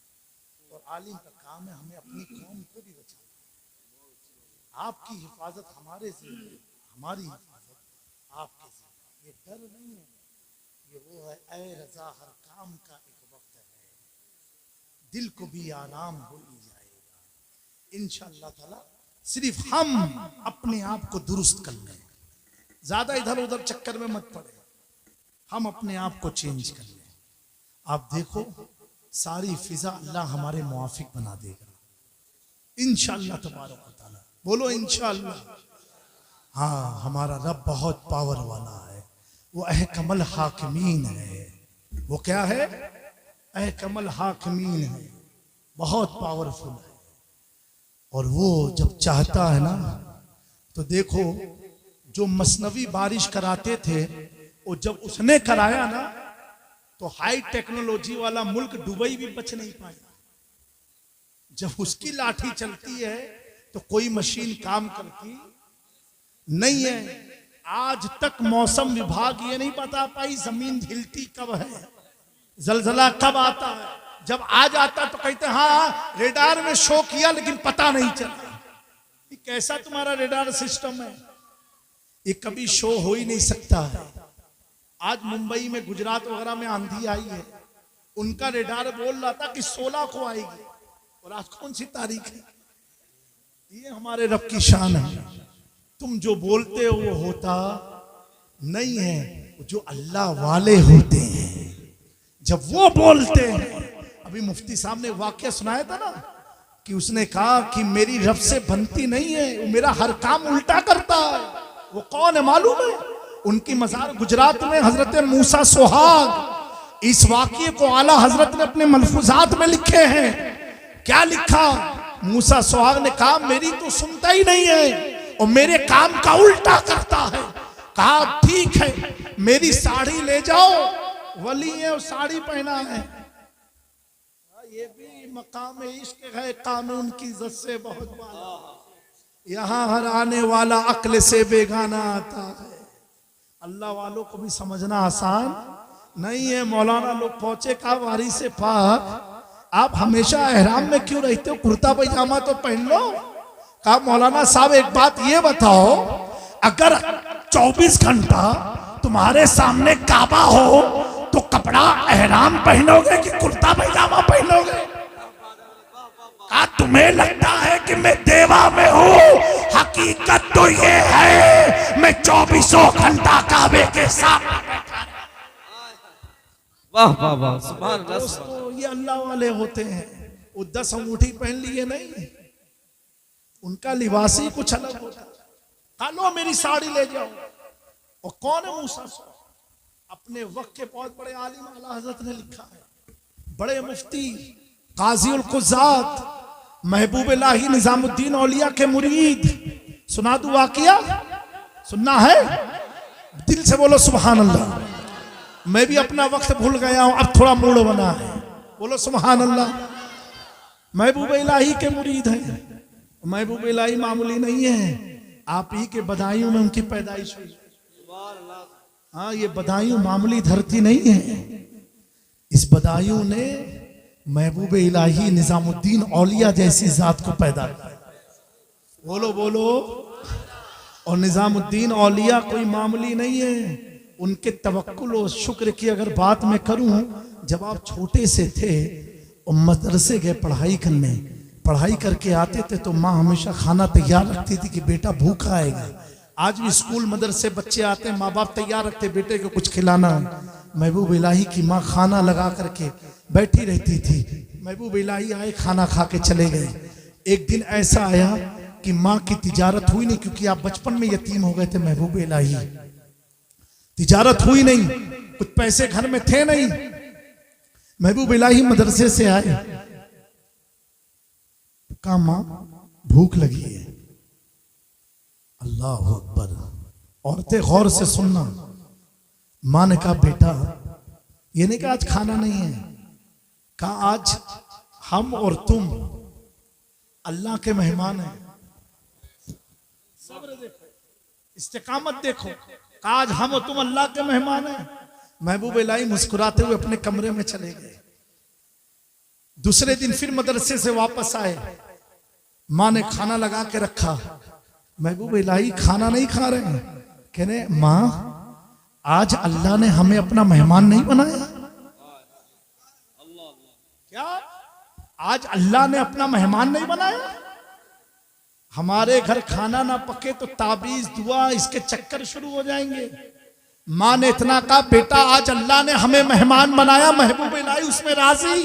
और आलिम का काम है हमें अपनी कौम को भी बचाना है। आपकी हिफाजत हमारे ज़िम्मे, हमारी हिफाजत आपके ज़िम्मे। ये डर नहीं है, ये वो है ऐ रजा हर काम का एक वक्त है, दिल को भी आराम हो ही जाएगा इंशाअल्लाह ताला। सिर्फ हम अपने आप को दुरुस्त कर लें, ज्यादा इधर उधर चक्कर में मत पड़े, हम अपने आप को चेंज कर लें। आप देखो सारी फिजा अल्लाह हमारे मुआफिक बना देगा इंशाअल्लाह तबारक व तआला। बोलो इंशाअल्लाह। हाँ, हमारा रब बहुत पावर वाला है, वो अहकमल हाकिमीन है। वो क्या है? अहकमल हाकिमीन है, बहुत पावरफुल है। और वो जब चाहता है ना, तो देखो जो मसनवी बारिश कराते थे, वो जब उसने कराया ना, तो हाई टेक्नोलॉजी वाला मुल्क दुबई भी बच नहीं पाया। जब उसकी लाठी चलती है तो कोई मशीन काम करती नहीं है। आज तक मौसम विभाग ये नहीं बता पाई जमीन हिलती कब है, जलजला कब आता है। जब आ जाता तो कहते हाँ रेडार में शो किया, लेकिन पता नहीं चला। ये कैसा तुम्हारा रेडार सिस्टम है, ये कभी शो हो ही नहीं सकता है। आज मुंबई में, गुजरात वगैरह में आंधी आई है, उनका रेडार बोल रहा था कि 16 को आएगी, और आज कौन सी तारीख है। ये हमारे रब की शान है। तुम जो बोलते हो वो होता नहीं है, जो अल्लाह वाले होते हैं जब वो बोलते हैं। अभी मुफ्ती साहब ने वाकया सुनाया था ना, कि उसने कहा कि मेरी रब से बनती नहीं है, वो मेरा हर काम उल्टा करता है। वो कौन है मालूम है? उनकी मज़ार गुजरात में हजरत मूसा सुहाग। इस वाकये को आला हजरत ने अपने मलफूजात में लिखे हैं। क्या लिखा? मूसा सुहाग ने कहा मेरी तो सुनता ही नहीं है और मेरे काम का उल्टा करता है। कहा ठीक है, मेरी साड़ी ले जाओ, वली है और साड़ी पहना है। ये भी मकाम इश्क है, कानून की इज्जत से बहुत बाला। यहाँ हर आने वाला अक्ल से बेगाना आता है। अल्लाह वालों को भी समझना आसान नहीं है। मौलाना लोग पहुंचे, कहा वारी से पाक आप हमेशा एहराम में क्यों रहते हो, कुर्ता पैजामा तो पहन लो। कहा मौलाना साहब एक बात ये बताओ, अगर 24 घंटा तुम्हारे सामने काबा हो तो कपड़ा एहराम पहनोगे कि कुर्ता पैजामा पहनोगे? कहा तुम्हें लगता है कि मैं देवा में हूँ, हकीकत तो ये है मैं 24 घंटा काबे के सामने बैठा। वाह वाह वाह, सुभान अल्लाह। दोस्तों ये अल्लाह वाले होते हैं। वो 10 अंगूठी पहन लिए नहीं, उनका लिबास ही कुछ अलग होता है। कहा लो मेरी साड़ी ले जाओ। और कौन है मूसा? अपने वक्त के बहुत बड़े आलिम आला हजरत ने लिखा है, बड़े मुफ्ती काजी उल कुज़ात महबूब इलाही निजामुद्दीन औलिया के मुरीद। सुना दू वाकिया? सुनना है? दिल से बोलो सुभान अल्लाह। मैं भी अपना वक्त भूल गया हूं, अब थोड़ा मूड बना है। बोलो सुभान अल्लाह। महबूब इलाही के मुरीद हैं। महबूब इलाही मामूली नहीं है, आप ही के बदायूं में उनकी पैदाइश हुई। हाँ, ये बदायूं मामूली धरती नहीं है। इस बदायूं ने महबूब इलाही निजामुद्दीन औलिया जैसी जात को पैदा किया। बोलो बोलो। और निजामुद्दीन औलिया कोई मामूली नहीं है, उनके तवक्कुल और शुक्र की अगर बात मैं करूं, जब आप छोटे से थे और मदरसे गए पढ़ाई करके आते थे तो माँ हमेशा खाना तैयार रखती थी कि बेटा भूखा आएगा। आज भी स्कूल मदरसे बच्चे आते हैं, माँ बाप तैयार रखते बेटे को कुछ खिलाना है। महबूब इलाही की माँ खाना लगा करके बैठी रहती थी। महबूब इलाही आए, खाना खा के चले गए। एक दिन ऐसा आया कि माँ की तिजारत हुई नहीं, क्योंकि आप बचपन में यतीम हो गए थे। महबूब इलाही तिजारत हुई नहीं, कुछ पैसे घर में थे नहीं। महबूब इलाही मदरसे से आए, कहा माँ भूख लगी है। अल्लाह अकबर। औरतें गौर से सुनना। माँ ने कहा बेटा, ये नहीं कहा आज खाना नहीं है, कहा आज हम और तुम अल्लाह के मेहमान हैं। सब्र देखो, इस्तिकामत देखो। कहा आज हम और तुम अल्लाह के मेहमान हैं। महबूब इलाही मुस्कुराते हुए अपने कमरे में चले गए। दूसरे दिन फिर मदरसे से वापस आए, माँ ने खाना लगा के रखा। महबूब इलाही खाना नहीं खा रहे हैं, कह रहे माँ आज अल्लाह ने हमें अपना मेहमान नहीं बनाया क्या? आज अल्लाह ने अपना मेहमान नहीं बनाया? हमारे घर खाना ना पके तो ताबीज दुआ इसके चक्कर शुरू हो जाएंगे। माँ ने इतना कहा बेटा आज अल्लाह ने हमें मेहमान बनाया। महबूब इलाही उसमें राजी।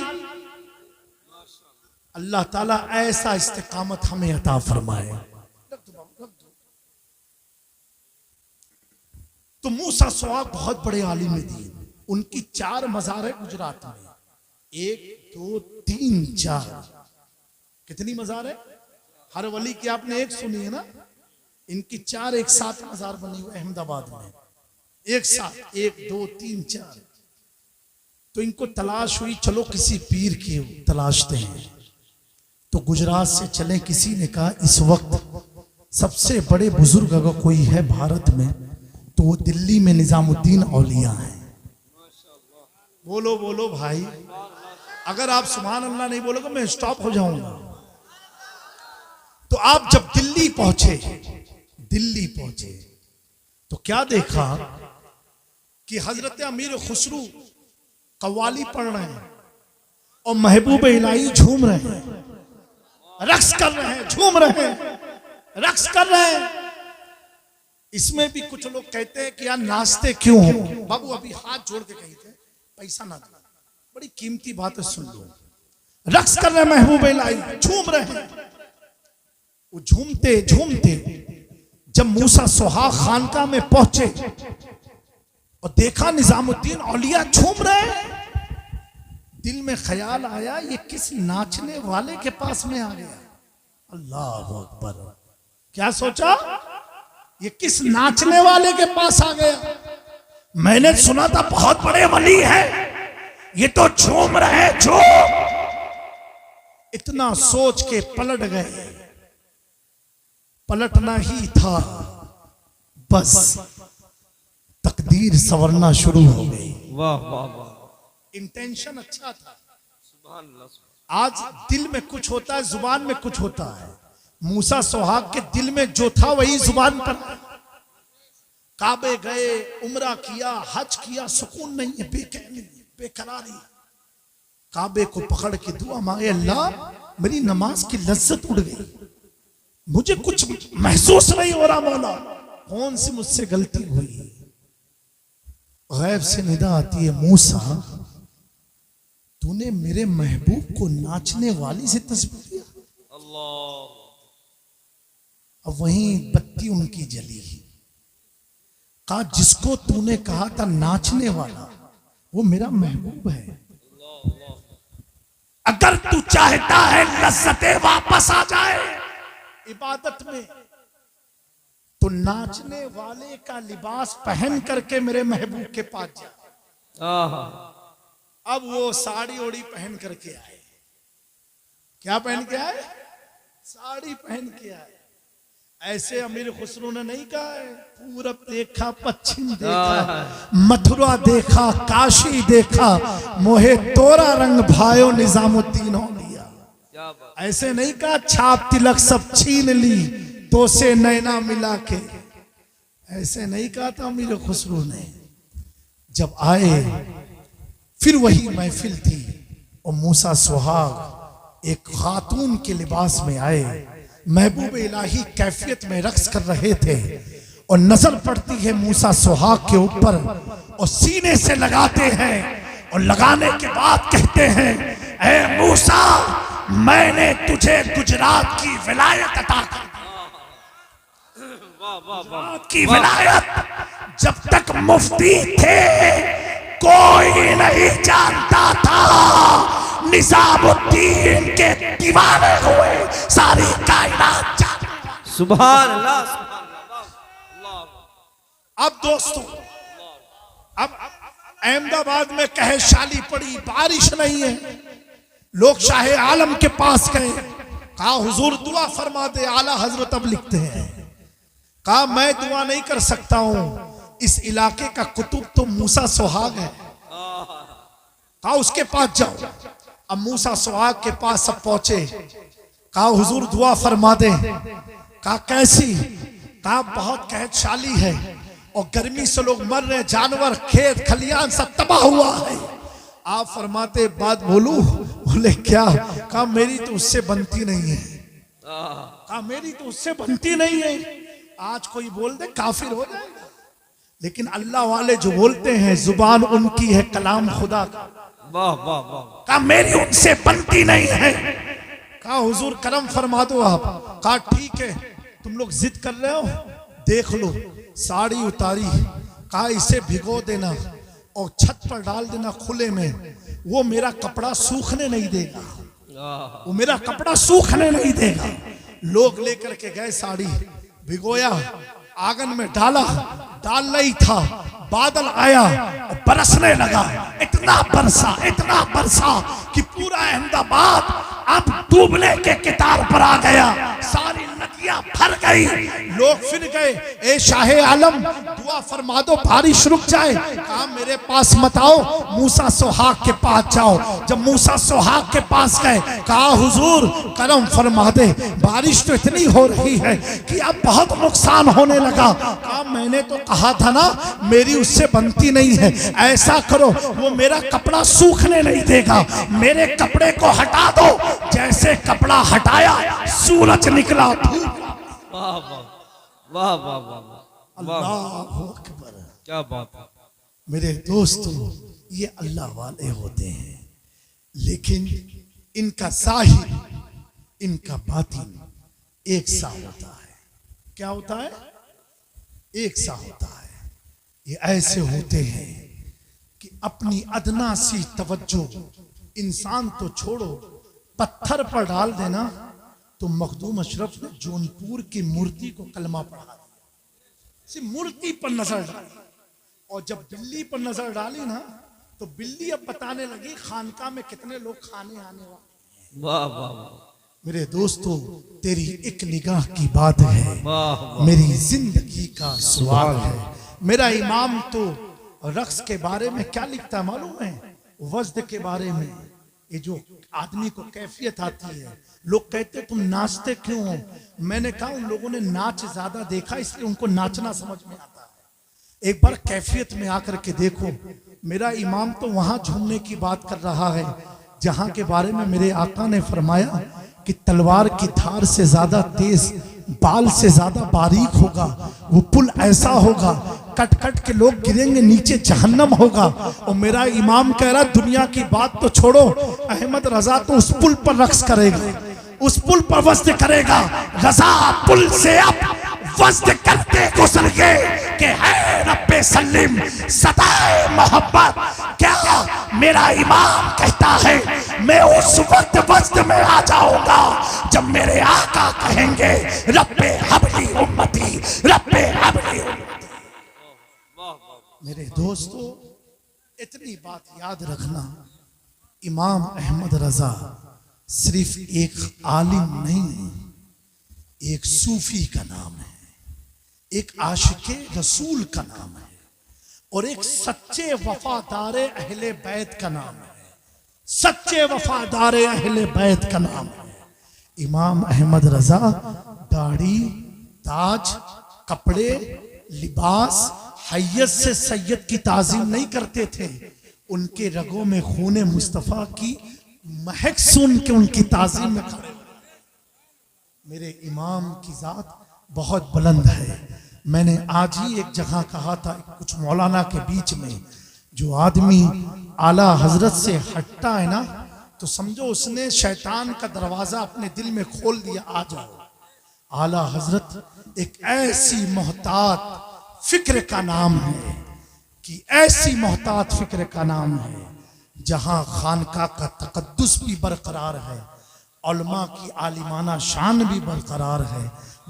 अल्लाह ताला ऐसा इस्तिकामत हमें अता फरमाए। तो मूसा सुहाग बहुत बड़े आलिम दीन, उनकी 4 मज़ार है गुजरात में। 1 2 3 4 कितनी मज़ार है? हर वली की आपने एक सुनी है ना, इनकी 4 एक साथ मज़ार बनी हुई अहमदाबाद में, एक साथ 1 2 3 4। तो इनको तलाश हुई, चलो किसी पीर की तलाशते हैं। तो गुजरात से चले। किसी ने कहा इस वक्त सबसे बड़े बुजुर्ग अगर कोई है भारत में तो वो दिल्ली में निजामुद्दीन औलिया है। बोलो बोलो भाई, अगर आप सुभान अल्लाह नहीं बोलोगे मैं स्टॉप हो जाऊंगा। तो आप जब दिल्ली पहुंचे तो क्या देखा कि हजरत अमीर खुसरू कव्वाली पढ़ रहे हैं और महबूब इलाही झूम रहे हैं, रक्स कर रहे हैं, झूम रहे हैं, रक्स कर रहे हैं। इसमें भी कुछ लोग कहते हैं कि यार नाचते क्यों हो? बाबू अभी हाथ जोड़ के कही थे पैसा ना दो, बड़ी कीमती बात है, सुन लो। रक्स कर रहे हैं महबूब इलाही, झूम रहे हैं। वो झूमते झूमते जब मूसा सुहाग खानका में पहुंचे और देखा निजामुद्दीन औलिया झूम रहे हैं, दिल में ख्याल आया ये किस नाचने वाले के पास में आ गया। अल्लाह अकबर। क्या सोचा? ये किस नाचने वाले के पास आ गया? मैंने सुना था बहुत बड़े वली है, ये तो झूम रहे झूम। इतना सोच के पलट गए। पलटना ही था, बस तकदीर संवरना शुरू हो गई। वाह वाह वाह। इंटेंशन अच्छा था। आज दिल में कुछ होता है, जुबान में कुछ होता है। मूसा सुहाग के दिल में जो था वही जुबान पर। काबे गए, उम्रा किया, हज किया, सुकून नहीं है, बेचैनी, बेकरारी। काबे को पकड़ के दुआ मांगे, अल्लाह मेरी नमाज की लज्जत उड़ गई, मुझे कुछ महसूस नहीं हो रहा मौला, कौन सी मुझसे गलती हुई? गैब से निदा आती है, मूसा तूने मेरे महबूब को नाचने वाली से तस्बीह दिया। अल्लाह। अब वहीं बत्ती उनकी जली। कहा जिसको तूने कहा था नाचने वाला वो मेरा महबूब है। अगर तू चाहता है लज्जतें वापस आ जाए इबादत में तो नाचने वाले का लिबास पहन करके मेरे महबूब के पास जा। अब वो साड़ी ओड़ी पहन करके आए। क्या पहन के आए? साड़ी पहन के आए। ऐसे अमीर खुसरो ने नहीं कहा है पूरब देखा, पश्चिम देखा, मथुरा देखा, काशी देखा, मोहे तोरा रंग भायो निजामुद्दीन औलिया। ऐसे नहीं कहा छाप तिलक सब छीन ली तो से नैना मिला के। ऐसे नहीं कहा था अमीर खुसरो ने। जब आए फिर वही महफिल थी और मूसा सुहाग एक खातून के लिबास में आए, महबूब इलाही कैफियत में रक्स कर रहे थे और नजर पड़ती है मूसा सुहाग के ऊपर और सीने से लगाते हैं और लगाने के बाद कहते हैं, ऐ मूसा मैंने तुझे गुजरात की विलायत अता कर की विलायत जब तक मुफ्ती थे कोई नहीं जानता था, निजामुद्दीन के दीवाने हुए सारी कायनात जानती। सुभान अल्लाह। अब दोस्तों, अब अहमदाबाद में कहशाली पड़ी, बारिश नहीं है, लोग शाहे आलम के पास गए, कहा हुजूर दुआ फरमा दे। आला हजरत अब लिखते हैं, कहा मैं दुआ नहीं कर सकता हूं, इस इलाके का कुतुब तो मूसा सुहाग है, कहा उसके पास जाओ। अब मूसा सुहाग के पास सब पहुंचे, कहा हुजूर दुआ फरमा दे। कहा कैसी? कहा बहुत कहशाली है और गर्मी से लोग मर रहे, जानवर खेत खलियान सब तबाह हुआ है। आप फरमाते बात बोलूं? बोले क्या? कहा मेरी तो उससे बनती नहीं है। कहा मेरी तो उससे बनती नहीं है। आज कोई बोल दे काफिर हो जाएगा, लेकिन अल्लाह वाले जो बोलते हैं जुबान उनकी है कलाम खुदा का। वाह वाह वाह। कहा मेरी उनसे बनती नहीं है। कहा हुजूर करम फरमा दो आप। कहा ठीक है, तुम लोग जिद कर रहे हो, देख लो। साड़ी उतारी, कहा इसे भिगो देना और छत पर डाल देना खुले में, वो मेरा कपड़ा सूखने नहीं देगा, वो मेरा कपड़ा सूखने नहीं देगा। लोग लेकर के गए, साड़ी भिगोया, आंगन में डाला, डाल नहीं था, बादल आया और बरसने लगा। इतना बरसा कि पूरा अहमदाबाद अब डूबने के कितार पर आ गया, सारी नदियां भर गई। लोग फिर गए, ए शाहे आलम दुआ फरमा दो बारिश रुक जाए। कहा मेरे पास मत आओ, मूसा सुहाग के पास जाओ। जब मूसा सुहाग के पास गए, कहा हुजूर करम फरमा दे, बारिश तो इतनी हो रही है कि अब बहुत नुकसान होने लगा। कहा मैंने तो कहा था ना मेरी उससे बनती नहीं है, ऐसा करो वो मेरा कपड़ा सूखने नहीं देगा, मेरे कपड़े को हटा दो। जैसे कपड़ा हटाया सूरज निकला। वाह वाह वाह वाह वाह, अल्लाहु अकबर। क्या बात है मेरे दोस्तों, ये अल्लाह वाले होते हैं, लेकिन इनका ज़ाहिर इनका बातिन एक सा होता है। क्या होता है? एक सा होता है। ये ऐसे होते हैं कि अपनी अदना सी तवज्जो, इंसान तो छोड़ो, पत्थर पर डाल देना तो मखदूम अशरफ ने जौनपुर की मूर्ति को कलमा पढ़ा दिया। सिर्फ मूर्ति पर नजर डाली, और जब बिल्ली पर नजर डाली ना तो बिल्ली अब बताने लगी खानका में कितने लोग खाने आने वाले। वाह वाह वाह। मेरे दोस्तों, तेरी एक निगाह की बात है, मेरी जिंदगी का सवाल है। मेरा इमाम तो रक्स के बारे में क्या लिखता है मालूम है? वज्द के बारे में। ये जो आदमी को कैफियत आती है, लोग कहते तुम नाचते क्यों हो? मैंने कहा उन लोगों ने नाच ज्यादा देखा इसलिए उनको नाचना समझ में आता है। एक बार कैफियत में आकर के देखो। मेरा इमाम तो वहां झूमने की बात कर रहा है जहां के बारे में मेरे आका ने फरमाया कि तलवार की धार से ज्यादा तेज, बाल से ज्यादा बारीक होगा, वो पुल ऐसा होगा कट कट के लोग गिरेंगे नीचे, जहन्नम होगा। और मेरा इमाम कह रहा दुनिया की बात तो छोड़ो, अहमद रजा तो उस पुल पर रक्स करेगा, उस पुल पर वज्द करेगा। रजा पुल से अब वज्द करते गुजर गए कि है रब्बे सलीम सदाए मोहब्बत। क्या मेरा इमाम कहता है मैं उस वक्त वज्द में आ जाऊंगा जब मेरे आका कहेंगे रब्बे हबली उम्मती, रब्बे हबली उम्मती। मेरे दोस्तों, इतनी बात याद रखना, इमाम अहमद रजा सिर्फ एक आलिम नहीं, एक सूफी का नाम है, एक आशिके रसूल का नाम है, और एक सच्चे वफादार अहले बैत का नाम है, सच्चे वफादार अहले बैत का नाम है। इमाम अहमद रजा दाढ़ी, ताज, कपड़े, लिबास, हैयत से सैयद की ताजीम नहीं करते थे, उनके रगों में खूने मुस्तफ़ा की महक सुन के उनकी ताजीम में खड़े। मेरे इमाम की जात बहुत बुलंद है। मैंने आज ही एक जगह कहा था, कुछ मौलाना के बीच में, जो आदमी आला हजरत से हटता है ना, तो समझो उसने शैतान का दरवाजा अपने दिल में खोल दिया, आ जाओ। आला हजरत एक ऐसी मोहतात फिक्र का नाम है कि ऐसी मोहतात फिक्र का नाम है जहां खानका का तकद्दुस भी बरकरार है, उलमा की आलिमाना शान भी बरकरार है,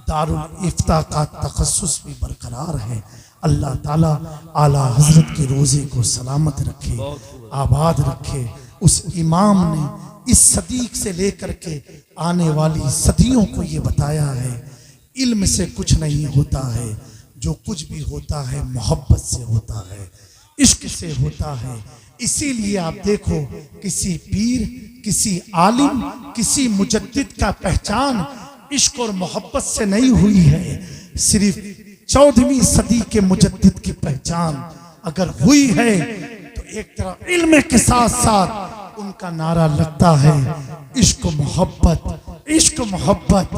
दारुल इफ्ता का तखस्सुस भी बरकरार है। अल्लाह ताला आला हजरत के रोजे को सलामत रखे, आबाद रखे। उस इमाम ने इस सदी से लेकर के आने वाली सदियों को ये बताया है, इल्म से कुछ नहीं होता है, जो कुछ भी होता है मोहब्बत से होता है, इश्क से होता है। इसीलिए आप देखो, किसी पीर, किसी आलिम, किसी मुजद्दिद का पहचान इश्क और मोहब्बत से नहीं हुई है। सिर्फ 14वीं सदी के मुजद्दिद की पहचान अगर हुई है तो एक तरह इल्म के साथ साथ उनका नारा लगता है इश्क मोहब्बत, इश्क मोहब्बत।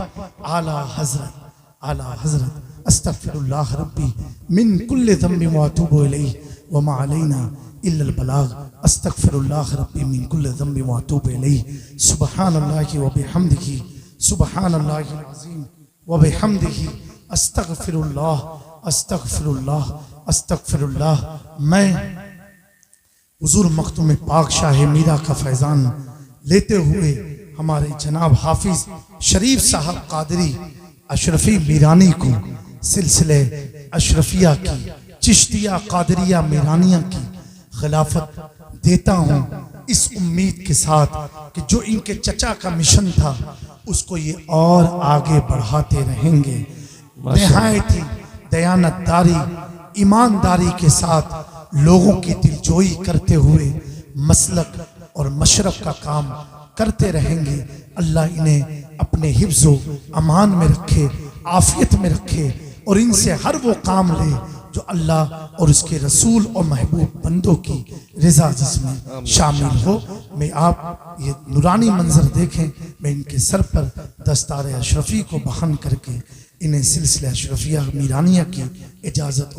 आला हजरत, आला हजरत। अस्तगफिरुल्लाह रब्बी मिन कुल्लि ज़म्बिन व अतूबु इलैहि व मा अलैना इल्लल बलाग। अस्तगफिरुल्लाह रब्बी मिन कुल्लि ज़म्बिन व अतूबु इलैहि। सुब्हानल्लाहि व बिहम्दिही, सुब्हानल्लाहिल अज़ीम व बिहम्दिही। अस्तगफिरुल्लाह, अस्तगफिरुल्लाह, अस्तगफिरुल्लाह। मैं हुजूर मखदूम पाक शाह मीरा का फैजान लेते हुए हमारे जनाब हाफिज शरीफ साहब कादरी अशरफी मीरानी को सिलसिले अशरफिया की, चिश्तिया कादरिया मीरानिया की खिलाफत देता हूँ, इस उम्मीद के साथ कि जो इनके चचा का मिशन था उसको ये और आगे बढ़ाते रहेंगे। निहायत ही दयानतदारी, ईमानदारी के साथ लोगों की दिलजोई करते हुए मसलक और मशरफ का काम करते रहेंगे। अल्लाह इन्हें अपने हिफ्ज़ो अमान में रखे, आफियत में रखे और इनसे हर वो काम ले जो अल्लाह और उसके रसूल और महबूब बंदों की रज़ा जिसमें शामिल हो। मैं आप ये नूरानी मंजर देखें, मैं इनके सर पर दस्तार अशरफी को बहन करके इन्हें सिलसिला अशरफिया मीरानिया की इजाज़त